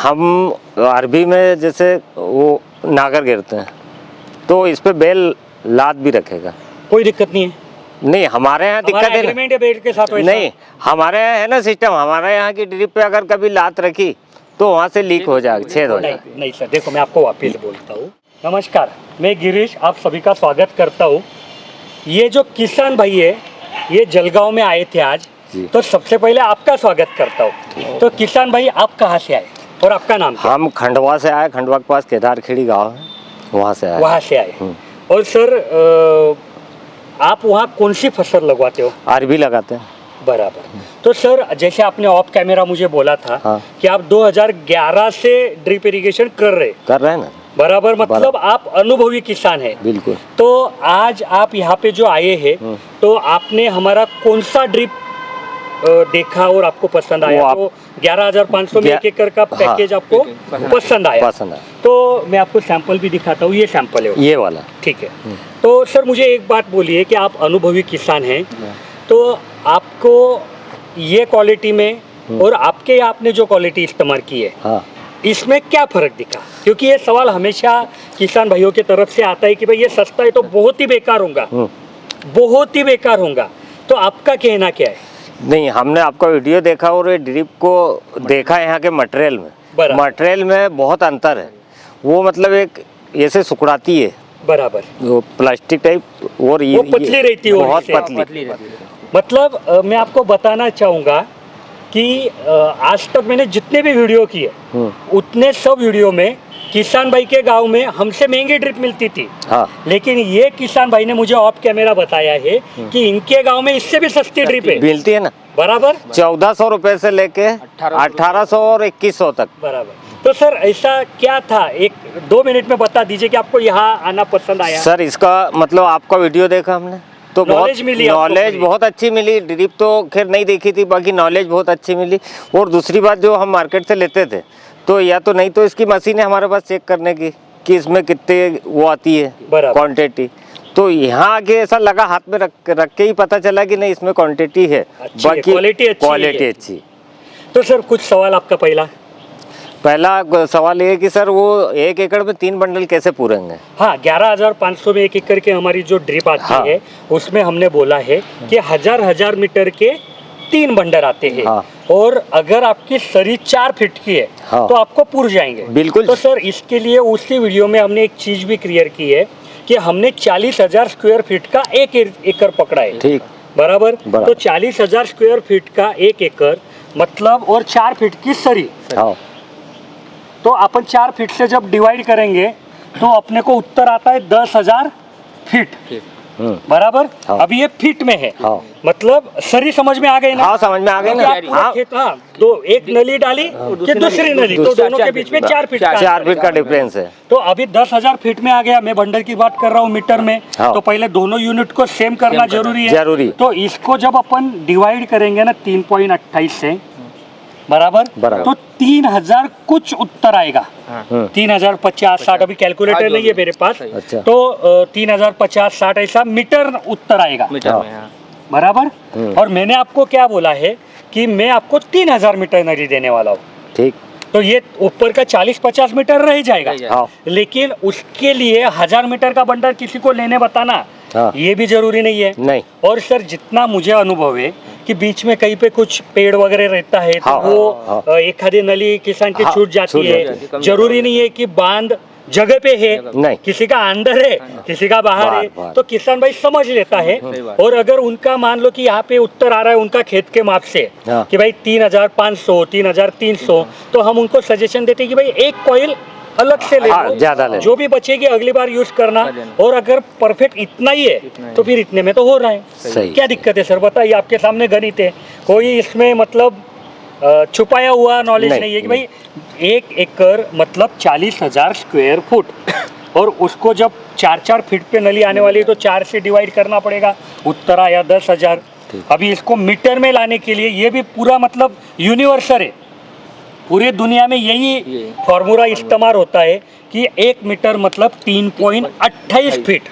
हम अरबी में जैसे वो नागर गिरते हैं तो इस पे बेल लाद भी रखेगा, कोई दिक्कत नहीं है। नहीं हमारे यहाँ दिक्कत है एग्रीमेंट है बेल्ट के साथ वैसा? नहीं, हमारे यहाँ है ना सिस्टम, हमारे यहाँ की ड्रिप पे अगर कभी लात रखी तो वहाँ से लीक हो जाएगा, छेद हो जाएगा। नहीं सर, देखो मैं आपको वापस बोलता हूँ। नमस्कार, मैं गिरीश आप सभी का स्वागत करता हूँ। ये जो किसान भाई है ये जलगांव में आए थे आज, तो सबसे पहले आपका स्वागत करता हूँ। तो किसान भाई आप कहाँ से आए और आपका नाम क्या? हम खंडवा से आए, खंडवा के पास केदारखेड़ी गांव है, वहाँ से आए। वहाँ से आए। और सर आप वहाँ कौन सी फसल लगवाते हो? अरबी लगाते हैं। बराबर। तो सर जैसे आपने ऑफ कैमरा मुझे बोला था कि आप 2011 से ड्रिप इरिगेशन कर रहे हैं ना? बराबर, मतलब आप अनुभवी किसान हैं। बिल्कुल। तो आज आप यहाँ पे जो आए हैं तो आपने हमारा कौन सा ड्रिप देखा और आपको पसंद आया? तो 11,500 में 1 एकड़ का पैकेज आपको पसंद आया। तो मैं आपको सैंपल भी दिखाता हूँ, ये सैंपल है ये वाला, ठीक है। तो सर मुझे एक बात बोलिए कि आप अनुभवी किसान हैं, तो आपको ये क्वालिटी में और आपके आपने जो क्वालिटी इस्तेमाल की है इसमें क्या फर्क दिखा? क्योंकि ये सवाल हमेशा किसान भाइयों की तरफ से आता है कि भाई ये सस्ता है तो बहुत ही बेकार होगा, बहुत ही बेकार होगा। तो आपका कहना क्या है? नहीं, हमने आपका वीडियो देखा और ये ड्रिप को देखा यहाँ के मटेरियल में, मटेरियल में बहुत अंतर है। वो मतलब एक ऐसे सुकड़ाती है, बराबर, वो प्लास्टिक टाइप और ये पतली रहती है, बहुत पतली। मतलब मैं आपको बताना चाहूँगा कि आज तक मैंने जितने भी वीडियो किए उतने सब वीडियो में किसान भाई के गांव में हमसे महंगी ड्रिप मिलती थी। लेकिन ये किसान भाई ने मुझे ऑफ कैमरा बताया है कि इनके गांव में इससे भी सस्ती ड्रिप है, मिलती है ना, बराबर, 1400 रुपए से लेके 1800 और 2100 तक। बराबर। तो सर ऐसा क्या था, 1-2 मिनट में बता दीजिए कि आपको यहाँ आना पसंद आया? सर इसका मतलब आपका वीडियो देखा हमने तो बहुत नॉलेज बहुत अच्छी मिली। ड्रिप तो खैर नहीं देखी थी, बाकी नॉलेज बहुत अच्छी मिली। और दूसरी बात, जो हम मार्केट से लेते थे तो या तो नहीं तो इसकी मशीन है हमारे पास चेक करने की कि इसमें कितने वो आती है क्वांटिटी, तो यहाँ आके ऐसा लगा हाथ में रख के ही पता चला कि नहीं इसमें क्वांटिटी है, बाकी क्वालिटी अच्छी। तो सर कुछ सवाल आपका पहला सवाल ये है कि सर वो 1 एकड़ में 3 बंडल कैसे पूरेंगे? हाँ, 11,500 में 1 एकड़ के हमारी जो ड्रिप आती है उसमें हमने बोला है कि 1000 मीटर के 3 बंडल आते हैं। और अगर आपकी सरी 4 फीट की है तो आपको पूर जाएंगे। बिल्कुल। तो सर इसके लिए उसी वीडियो में हमने एक चीज भी क्लियर की है कि हमने 40,000 स्क्वायर फीट का 1 एकड़ पकड़ा है, ठीक, बराबर। तो 40,000 स्क्वायर फीट का 1 एकड़ मतलब, और 4 फीट की सरी, तो अपन 4 फीट से जब डिवाइड करेंगे तो अपने को उत्तर आता है 10,000 फीट, बराबर। अभी ये फीट में है, मतलब सरी समझ में आ गई ना? समझ में आ गई ना। तो एक नली डाली कि दूसरी नली, तो दोनों के बीच में 4 फीट का डिफरेंस है। तो अभी 10,000 फीट में आ गया। मैं बंडल की बात कर रहा हूँ मीटर में, तो पहले दोनों यूनिट को सेम करना जरूरी है। तो इसको जब अपन डिवाइड करेंगे ना 3.28 से, बराबर, तो 3,000 कुछ उत्तर आएगा। 3,050-60, अभी कैलकुलेटर नहीं है मेरे पास। अच्छा। तो 3,050-60 ऐसा मीटर उत्तर आएगा, बराबर। और मैंने आपको क्या बोला है कि मैं आपको 3,000 मीटर नली देने वाला हूँ, ठीक। तो ये ऊपर का 40-50 मीटर रह जाएगा, लेकिन उसके लिए 1000 मीटर का बंडल किसी को लेने बताना ये भी जरूरी नहीं है। नहीं। और सर जितना मुझे अनुभव है कि बीच में कहीं पे कुछ पेड़ वगैरह रहता है तो वो एक आधी नली किसान की छूट जाती है। जरूरी नहीं है कि बांध जगह पे है, नहीं, किसी का अंदर है किसी का बाहर है, तो किसान भाई समझ लेता है। और अगर उनका मान लो कि यहाँ पे उत्तर आ रहा है उनका खेत के माप से कि भाई 3,500 3,300, तो हम उनको सजेशन देते हैं कि भाई एक कॉइल अलग से ले लो, ज्यादा ले, जो भी बचेगी अगली बार यूज करना। और अगर परफेक्ट इतना ही है तो फिर इतने में तो हो रहा है, क्या दिक्कत है सर? बताइए, आपके सामने गणित है, कोई इसमें मतलब छुपाया हुआ नॉलेज नहीं है कि भाई 1 एकड़ मतलब 40,000 स्क्वायर फुट, और उसको जब 4-4 फीट पे नली आने वाली है तो 4 से डिवाइड करना पड़ेगा, उत्तर आया 10,000। अभी इसको मीटर में लाने के लिए ये भी पूरा मतलब यूनिवर्सल है, पूरे दुनिया में यही फॉर्मूला इस्तेमाल होता है कि 1 मीटर मतलब 3.28 फीट।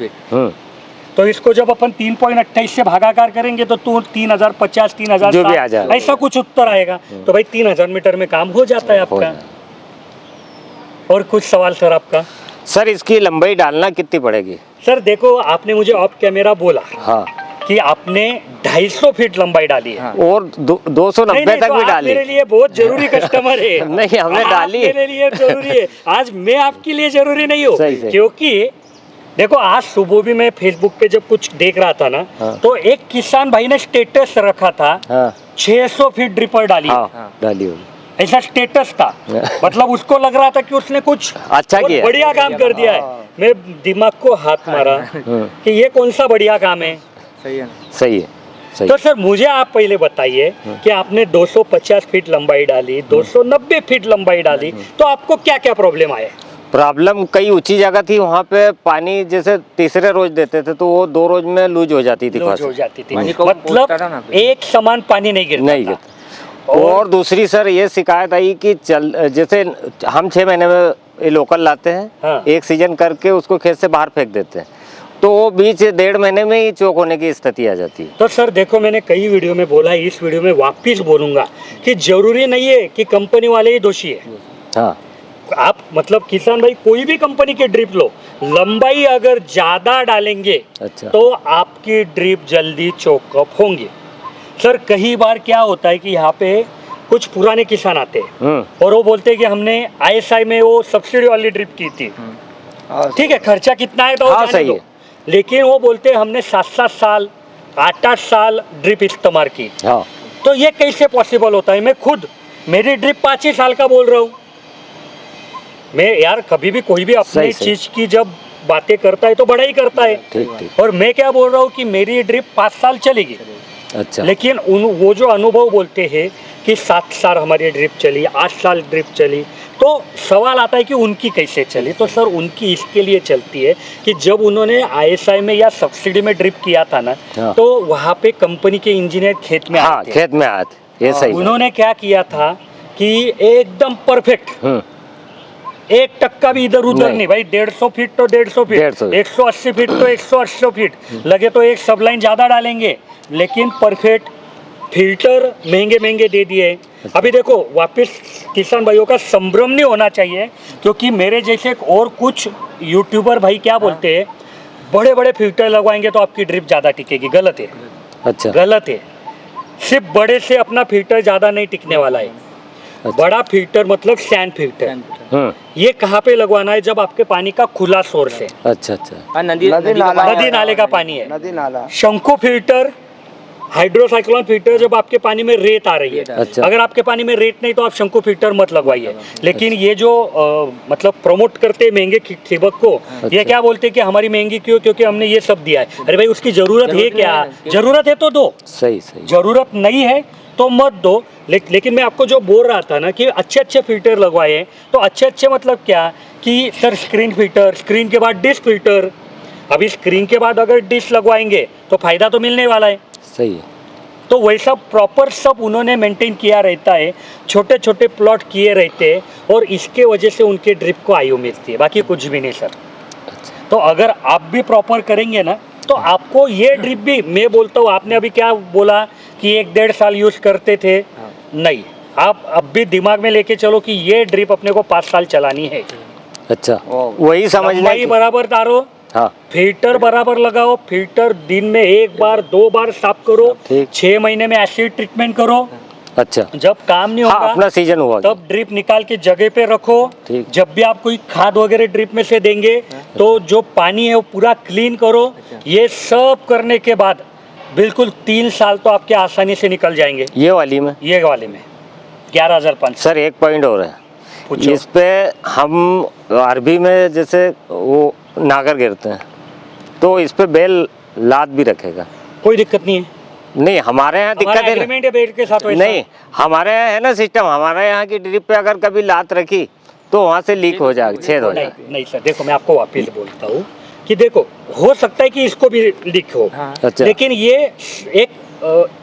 तो इसको जब अपन 3.28 से भागाकार करेंगे तो 3,050 3,000 ऐसा कुछ उत्तर आएगा। तो भाई 3,000 मीटर में काम हो जाता है आपका। और कुछ सवाल सर आपका? सर इसकी लंबाई डालना कितनी पड़ेगी? सर देखो, आपने मुझे ऑफ कैमरा बोला हाँ कि आपने 250 फीट लंबाई डाली है और 290 तक तो भी आप डाली। मेरे लिए बहुत जरूरी कस्टमर है। नहीं, हमने आप डाली। मेरे लिए जरूरी है, आज मैं आपके लिए जरूरी नहीं हूँ। सही। क्योंकि देखो, आज सुबह भी मैं फेसबुक पे जब कुछ देख रहा था ना, हाँ। तो एक किसान भाई ने स्टेटस रखा था, हाँ 600 फीट ड्रिपर डाली है। हाँ डाली होगी। ऐसा स्टेटस था। मतलब उसको लग रहा था कि उसने कुछ अच्छा बहुत किया। बढ़िया काम कर दिया है। मैं दिमाग को हाथ मारा कि ये कौन सा बढ़िया काम है। सही है। सही है सही। तो सर मुझे आप पहले बताइए कि आपने 250 फीट लंबाई डाली, 290 फीट लंबाई डाली, तो आपको क्या क्या प्रॉब्लम आए? प्रॉब्लम कई ऊंची जगह थी, वहाँ पे पानी जैसे तीसरे रोज देते थे तो वो 2 रोज में लूज हो जाती थी लूज फसल। हो जाती थी, पानी को मतलब पोंछता था ना फिर। एक समान पानी नहीं गिरता नहीं था। गिरता। और दूसरी सर ये शिकायत आई कि जैसे हम 6 महीने में ये लोकल लाते हैं, हाँ। एक सीजन करके उसको खेत से बाहर फेंक देते हैं, तो वो बीच 1.5 महीने में ही चौक होने की स्थिति आ जाती है। तो सर देखो, मैंने कई वीडियो में बोला, इस वीडियो में वापिस बोलूंगा कि जरूरी नहीं है कि कंपनी वाले ही दोषी है। हाँ आप मतलब किसान भाई कोई भी कंपनी की ड्रिप लो, लंबाई अगर ज्यादा डालेंगे अच्छा। तो आपकी ड्रिप जल्दी चोकअप होंगे। सर कई बार क्या होता है कि यहाँ पे कुछ पुराने किसान आते हैं और वो बोलते हैं कि हमने ISI में वो सब्सिडी वाली ड्रिप की थी। ठीक है, खर्चा कितना है तो हाँ, जाने सही दो। है। लेकिन वो बोलते हैं हमने 7-7 साल 8-8 साल ड्रिप इस्तेमाल की। हाँ तो ये कैसे पॉसिबल होता है? मैं खुद मेरी ड्रिप 5 ही साल का बोल रहा हूँ। मैं यार कभी भी कोई भी अपनी सही, सही। चीज की जब बातें करता है तो बड़ा ही करता है। ठीक। और मैं क्या बोल रहा हूँ कि मेरी ड्रिप 5 साल चलेगी, अच्छा। लेकिन वो जो अनुभव बोलते हैं कि 7 साल हमारी ड्रिप चली, 8 साल ड्रिप चली, तो सवाल आता है कि उनकी कैसे चली? तो सर उनकी इसके लिए चलती है कि जब उन्होंने ISI में या सब्सिडी में ड्रिप किया था ना, हाँ। तो वहाँ पे कंपनी के इंजीनियर खेत में हाँ आए थे। खेत में आए थे, ये सही। उन्होंने क्या किया था कि एकदम परफेक्ट, 1% भी इधर उधर नहीं भाई। 150 फीट तो 150 फीट, 150 180 फीट तो 180 फीट, लगे तो एक सब लाइन ज्यादा डालेंगे, लेकिन परफेक्ट फिल्टर महंगे महंगे दे दिए। अभी देखो, वापस किसान भाइयों का संभ्रम नहीं होना चाहिए, क्योंकि मेरे जैसे और कुछ यूट्यूबर भाई क्या बोलते हैं, बड़े बड़े फिल्टर लगवाएंगे तो आपकी ड्रिप ज्यादा टिकेगी। गलत है। अच्छा। गलत है। सिर्फ बड़े से अपना फिल्टर ज्यादा नहीं टिकने वाला है। अच्छा। बड़ा फिल्टर मतलब सैंड फिल्टर, ये कहाँ पे लगवाना है? जब आपके पानी का खुला सोर्स है। अच्छा। नदी नाले का पानी है। नदी नाला। शंकु फिल्टर, हाइड्रोसाइक्लोन फिल्टर जब आपके पानी में रेत आ रही है। अच्छा। अगर आपके पानी में रेत नहीं तो आप शंकु फिल्टर मत लगवाइए। लेकिन ये जो मतलब प्रमोट करते हैं महंगे ठिबक को, ये क्या बोलते हैं कि हमारी महंगी क्यों? क्योंकि हमने ये सब दिया है। अरे भाई, उसकी जरूरत है क्या? जरूरत है तो दो, सही। जरूरत नहीं है तो मत दो। लेकिन मैं आपको जो बोल रहा था ना कि अच्छे अच्छे फिल्टर लगवाए, तो अच्छे मतलब क्या कि सर स्क्रीन फिल्टर, स्क्रीन के बाद डिश फिल्टर। अभी स्क्रीन के बाद अगर डिश लगवाएंगे तो फायदा तो मिलने वाला है। सही है। तो वैसा प्रॉपर सब उन्होंने मेंटेन किया रहता है, छोटे छोटे प्लॉट किए रहते हैं, और इसके वजह से उनके ड्रिप को आयु मिलती है, बाकी कुछ भी नहीं सर। तो अगर आप भी प्रॉपर करेंगे ना, तो आपको ये ड्रिप भी, मैं बोलता हूँ, आपने अभी क्या बोला कि 1-1.5 साल यूज करते थे, नहीं, आप अब भी दिमाग में लेके चलो कि ये ड्रिप अपने को 5 साल चलानी है। अच्छा, वही समझना लंबाई बराबर डालो, हाँ। फिल्टर बराबर लगाओ, फिल्टर दिन में 1 बार 2 बार साफ करो, 6 महीने में एसिड ट्रीटमेंट करो। अच्छा। जब काम नहीं हाँ, होगा, अपना सीजन हुआ तब ड्रिप निकाल के जगह पे रखो। जब भी आप कोई खाद वगैरह ड्रिप में से देंगे तो जो पानी है वो पूरा क्लीन करो। ये सब करने के बाद बिल्कुल 3 साल तो आपके आसानी से निकल जाएंगे। ये वाले में 11,500। सर एक पॉइंट और है इस पे, हम अरबी में जैसे वो नागर गिरते हैं तो इस पे बेल लाद भी रखेगा, कोई दिक्कत नहीं है। नहीं, हमारे यहाँ दिक्कत है एग्रीमेंट है बेल के साथ। नहीं, हमारे यहाँ है ना सिस्टम, हमारे यहाँ की ड्रिप पे अगर कभी लात रखी तो वहाँ से लीक हो जाएगा, छेद हो जाएगा। नहीं सर, देखो मैं आपको वापिस बोलता हूँ कि देखो, हो सकता है कि इसको भी लीक हो। अच्छा। लेकिन ये एक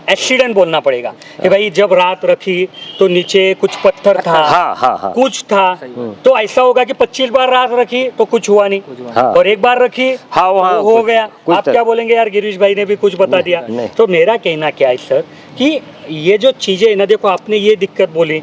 एक्सीडेंट बोलना पड़ेगा कि भाई जब रात रखी तो नीचे कुछ पत्थर था, हाँ। कुछ था, तो ऐसा होगा कि 25 बार रात रखी तो कुछ हुआ नहीं, हाँ। और एक बार रखी हाँ, हो गया। आप क्या बोलेंगे, यार गिरीश भाई ने भी कुछ बता दिया। तो मेरा कहना क्या है सर कि ये जो चीजें ना, देखो आपने ये दिक्कत बोली,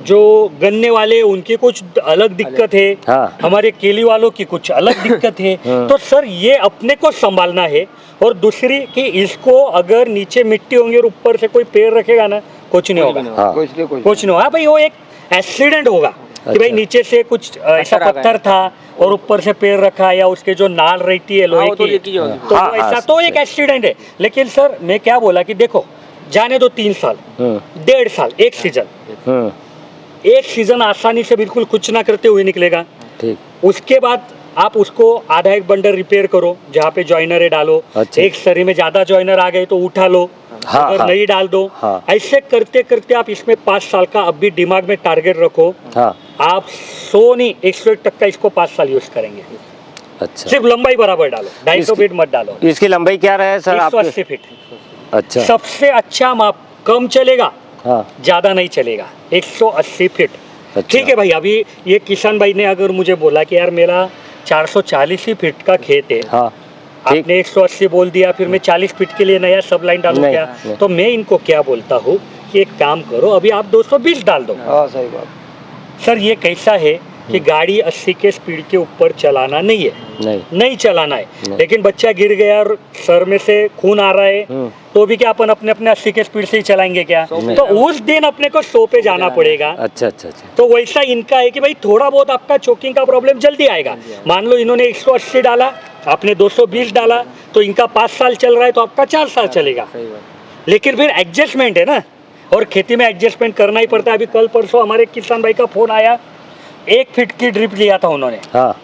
जो गन्ने वाले उनकी कुछ अलग दिक्कत है, हाँ। हमारे केली वालों की कुछ अलग दिक्कत है। तो सर ये अपने को संभालना है। और दूसरी कि इसको अगर नीचे मिट्टी होंगी और ऊपर से कोई पेड़ रखेगा ना, कुछ नहीं होगा, कुछ नहीं होगा भाई। वो एक एक्सीडेंट होगा कि भाई नीचे से कुछ ऐसा पत्थर था और ऊपर से पेड़ रखा, या उसके जो नाल रहती है लोहे की, तो ऐसा तो एक एक्सीडेंट है। लेकिन सर मैं क्या बोला कि देखो जाने दो 3 साल 1.5 साल, एक सीजन आसानी से बिल्कुल कुछ ना करते हुए निकलेगा। ठीक। उसके बाद आप उसको आधा एक बंडल रिपेयर करो, जहाँ पे जॉइनर डालो। अच्छा। एक सरी में ज्यादा जॉइनर आ गए तो उठा लो, हाँ, अगर हाँ। नहीं डाल दो। हाँ। ऐसे करते करते आप इसमें 5 साल का अब भी दिमाग में टारगेट रखो। हाँ। आप 100 नहीं 101% इसको 5 साल यूज करेंगे। अच्छा। सिर्फ लंबाई बराबर डालो, 250 फीट मत डालो। इसकी लंबाई क्या रहे सर? 180 फीट। अच्छा। सबसे अच्छा माप, कम चलेगा, हाँ। ज्यादा नहीं चलेगा, 180 फीट। अच्छा। ठीक है भाई। अभी ये किसान भाई ने अगर मुझे बोला कि यार मेरा 440 ही फीट का खेत है, हाँ। आपने 180 बोल दिया, फिर मैं 40 फीट के लिए नया सब लाइन डालू क्या? नहीं। तो मैं इनको क्या बोलता हूँ कि एक काम करो, अभी आप 220 डाल दो। सही बात। सर ये कैसा है कि गाड़ी 80 के स्पीड के ऊपर चलाना नहीं है, नहीं चलाना है। लेकिन बच्चा गिर गया और सर में से खून आ रहा है, तो भी क्या अपन अपने अपने 80 के स्पीड से ही चलाएंगे क्या? तो उस दिन अपने को 100 पे जाना पड़ेगा। अच्छा अच्छा अच्छा। तो वैसा इनका है कि भाई थोड़ा बहुत आपका चोकिंग का प्रॉब्लम जल्दी आएगा। मान लो इन्होंने 180 डाला, आपने 220 डाला, तो इनका 5 साल चल रहा है, तो आपका 4 साल चलेगा। लेकिन फिर एडजस्टमेंट है ना, और खेती में एडजस्टमेंट करना ही पड़ता है। अभी कल परसों हमारे किसान भाई का फोन आया, 1 फीट की ड्रिप लिया था उन्होंने। हाँ।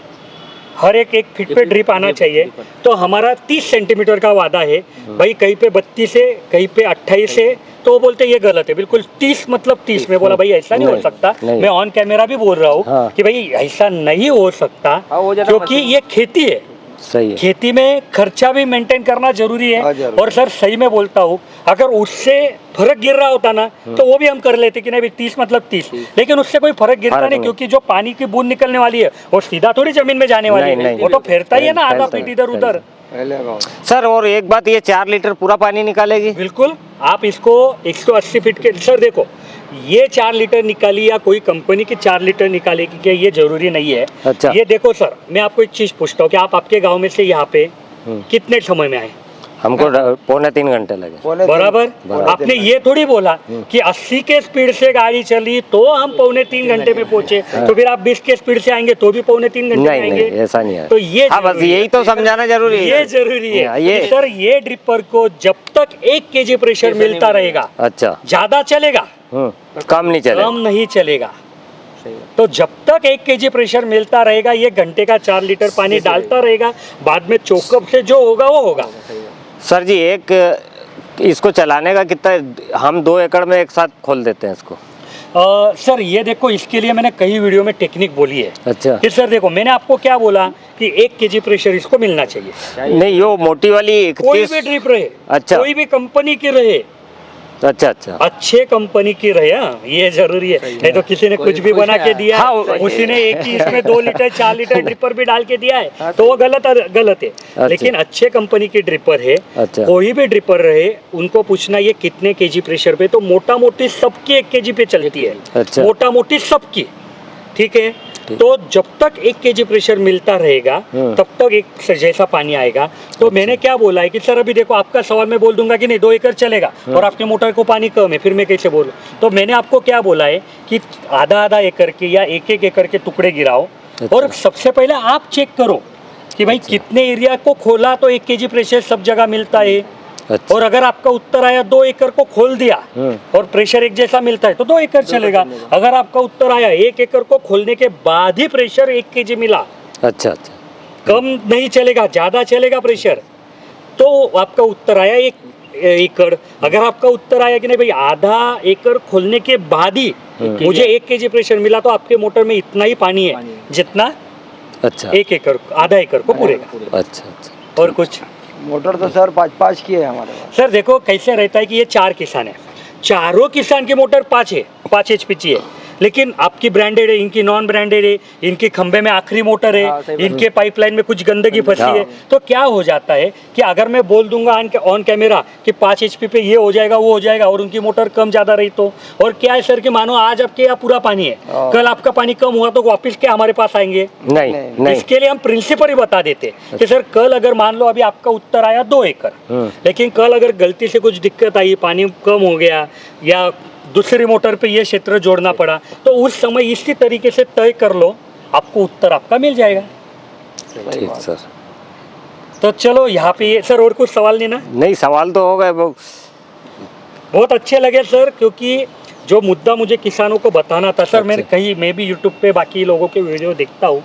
हर एक फीट पे ड्रिप आना चाहिए। तो हमारा 30 सेंटीमीटर का वादा है भाई, कहीं पे 32 है, कहीं पे 28 है। तो वो बोलते ये गलत है, बिल्कुल 30 मतलब 30। मैं बोला भाई ऐसा नहीं हो सकता। मैं ऑन कैमरा भी बोल रहा हूँ कि भाई ऐसा नहीं हो सकता, क्योंकि ये खेती है। सही है। खेती में खर्चा भी मेंटेन करना जरूरी है। और सर सही में बोलता हूँ, अगर उससे फर्क गिर रहा होता ना, तो वो भी हम कर लेते कि नहीं भाई 30 मतलब 30। लेकिन उससे कोई फर्क गिरता नहीं, क्योंकि जो पानी की बूंद निकलने वाली है वो सीधा थोड़ी जमीन में जाने वाली है, वो तो फेरता ही है ना आधा फीट इधर उधर। सर और एक बात, ये 4 लीटर पूरा पानी निकालेगी? बिल्कुल। आप इसको 180 फीट के, सर देखो ये 4 लीटर निकाली या कोई कंपनी की 4 लीटर निकालेगी क्या, ये जरूरी नहीं है। अच्छा। ये देखो सर, मैं आपको एक चीज पूछता हूँ कि आप आपके गांव में से यहाँ पे कितने समय में आए? हमको 2.25 घंटे लगे। बराबर। आपने ये थोड़ी बोला कि 80 के स्पीड से गाड़ी चली तो हम 2.25 घंटे में पहुंचे, तो फिर आप 20 के स्पीड से आएंगे तो भी 2.25 घंटे में आएंगे? नहीं, ऐसा नहीं है। तो ये हाँ, बस यही तो समझाना जरूरी है। ये जरूरी है ये सर। ये ड्रिपर को जब तक 1 kg प्रेशर मिलता रहेगा, अच्छा, ज्यादा चलेगा, कम नहीं चलेगा, कम नहीं चलेगा। तो जब तक 1 kg प्रेशर मिलता रहेगा, ये घंटे का 4 लीटर पानी डालता रहेगा। बाद में चोकअप से जो होगा वो होगा। सर जी एक इसको चलाने का कितना, हम 2 एकड़ में एक साथ खोल देते हैं इसको? सर ये देखो, इसके लिए मैंने कई वीडियो में टेक्निक बोली है। अच्छा। कि सर देखो, मैंने आपको क्या बोला कि 1 kg प्रेशर इसको मिलना चाहिए। नहीं, वो मोटी वाली 31। कोई भी ड्रिप रहे, अच्छा, कोई भी कंपनी की रहे, अच्छा अच्छा, अच्छे कंपनी की रहे। ये जरूरी है, नहीं तो किसी ने कुछ भी बना के दिया है, उसी ने एक ही इसमें 2 लीटर 4 लीटर ड्रिपर भी डाल के दिया है, तो वो गलत है। लेकिन अच्छे कंपनी की ड्रिपर है, कोई भी ड्रिपर रहे, उनको पूछना ये कितने केजी प्रेशर पे, तो मोटा मोटी सबकी 1 kg पे चलती है। मोटा मोटी सबकी, ठीक है। तो जब तक 1 kg प्रेशर मिलता रहेगा तब तक एक जैसा पानी आएगा। तो मैंने क्या बोला है कि सर अभी देखो, आपका सवाल मैं बोल दूंगा कि नहीं 2 एकड़ चलेगा और आपके मोटर को पानी कम है, फिर मैं कैसे बोलूं? तो मैंने आपको क्या बोला है कि आधा एकड़ के या 1 एकड़ के टुकड़े गिराओ। और सबसे पहले आप चेक करो कि भाई कितने एरिया को खोला तो 1 kg प्रेशर सब जगह मिलता है। अच्छा। और अगर आपका उत्तर आया 2 एकड़ को खोल दिया और प्रेशर एक जैसा मिलता है तो 2 एकड़ चलेगा। अगर आपका उत्तर आया 1 एकड़ को खोलने के बाद ही प्रेशर 1 kg मिला, अच्छा अच्छा, कम नहीं चलेगा, ज्यादा चलेगा प्रेशर, तो आपका उत्तर आया 1 एकड़। अगर आपका उत्तर आया कि नहीं भाई आधा एकड़ खोलने के बाद ही मुझे 1 kg प्रेशर मिला, तो आपके मोटर में इतना ही पानी है जितना अच्छा 1 एकड़ आधा एकड़ को पूरेगा। अच्छा अच्छा। और कुछ मोटर तो सर 5 की है हमारे पास। सर देखो कैसे रहता है कि ये 4 किसान है, चारों किसान की मोटर 5 है, 5 HP की है। लेकिन आपकी ब्रांडेड है, इनकी नॉन ब्रांडेड है, इनके खंबे में आखिरी मोटर हाँ, सही है, बात। इनके पाइपलाइन में कुछ गंदगी फंसी है। तो क्या हो जाता है कि अगर मैं बोल दूंगा ऑन कैमरा कि 5 HP पे ये हो जाएगा वो हो जाएगा और उनकी मोटर कम ज्यादा रही तो, और क्या है सर कि मानो आज आपके यहाँ पूरा पानी है, कल आपका पानी कम हुआ तो वापिस क्या हमारे पास आएंगे? नहीं। इसके लिए हम प्रिंसिपल ही बता देते कि सर कल अगर मान लो अभी आपका उत्तर आया 2 एकड़, लेकिन कल अगर गलती से कुछ दिक्कत आई, पानी कम हो गया या दूसरी मोटर पे ये क्षेत्र जोड़ना पड़ा, तो उस समय इसी तरीके से तय कर लो, आपको उत्तर आपका मिल जाएगा। ठीक सर। तो चलो यहाँ पे ये सर, और कुछ सवाल नहीं ना? नहीं, सवाल तो हो गए। बहुत अच्छे लगे सर, क्योंकि जो मुद्दा मुझे किसानों को बताना था सर, मैं भी यूट्यूब पे बाकी लोगों के वीडियो देखता हूँ,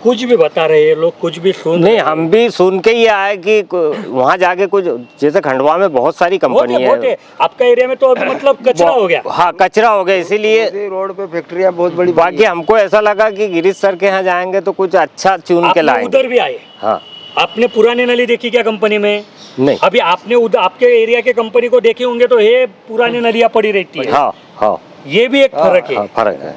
कुछ भी बता रहे हैं लोग, कुछ भी सुन नहीं, हम भी सुन के ही आए कि वहाँ जाके कुछ, जैसे खंडवा में बहुत सारी कंपनी है, आपका एरिया में तो अभी मतलब कचरा हो गया। हाँ, कचरा हो गया, इसीलिए रोड पे फैक्ट्रियाँ बहुत बड़ी बाकी हमको ऐसा लगा कि गिरीश सर के यहाँ जाएंगे तो कुछ अच्छा चुन के लाएंगे। उधर भी आए? हाँ। आपने पुरानी नली देखी क्या कंपनी में? नहीं। अभी आपने आपके एरिया के कंपनी को देखे होंगे तो ये पुरानी नलियाँ पड़ी रहती है। हाँ, ये भी एक फर्क है। फर्क है।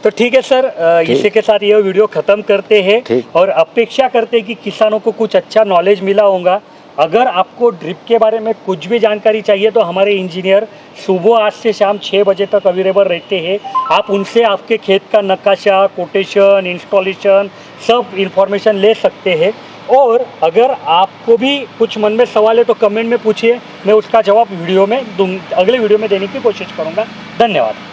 तो ठीक है सर, इसी के साथ ये वीडियो खत्म करते हैं और अपेक्षा करते हैं कि किसानों को कुछ अच्छा नॉलेज मिला होगा। अगर आपको ड्रिप के बारे में कुछ भी जानकारी चाहिए तो हमारे इंजीनियर सुबह 8 से शाम 6 बजे तक अवेलेबल रहते हैं। आप उनसे आपके खेत का नक्काशा, कोटेशन, इंस्टॉलेशन सब इंफॉर्मेशन ले सकते हैं। और अगर आपको भी कुछ मन में सवाल है तो कमेंट में पूछिए, मैं उसका जवाब अगले वीडियो में देने की कोशिश करूँगा। धन्यवाद।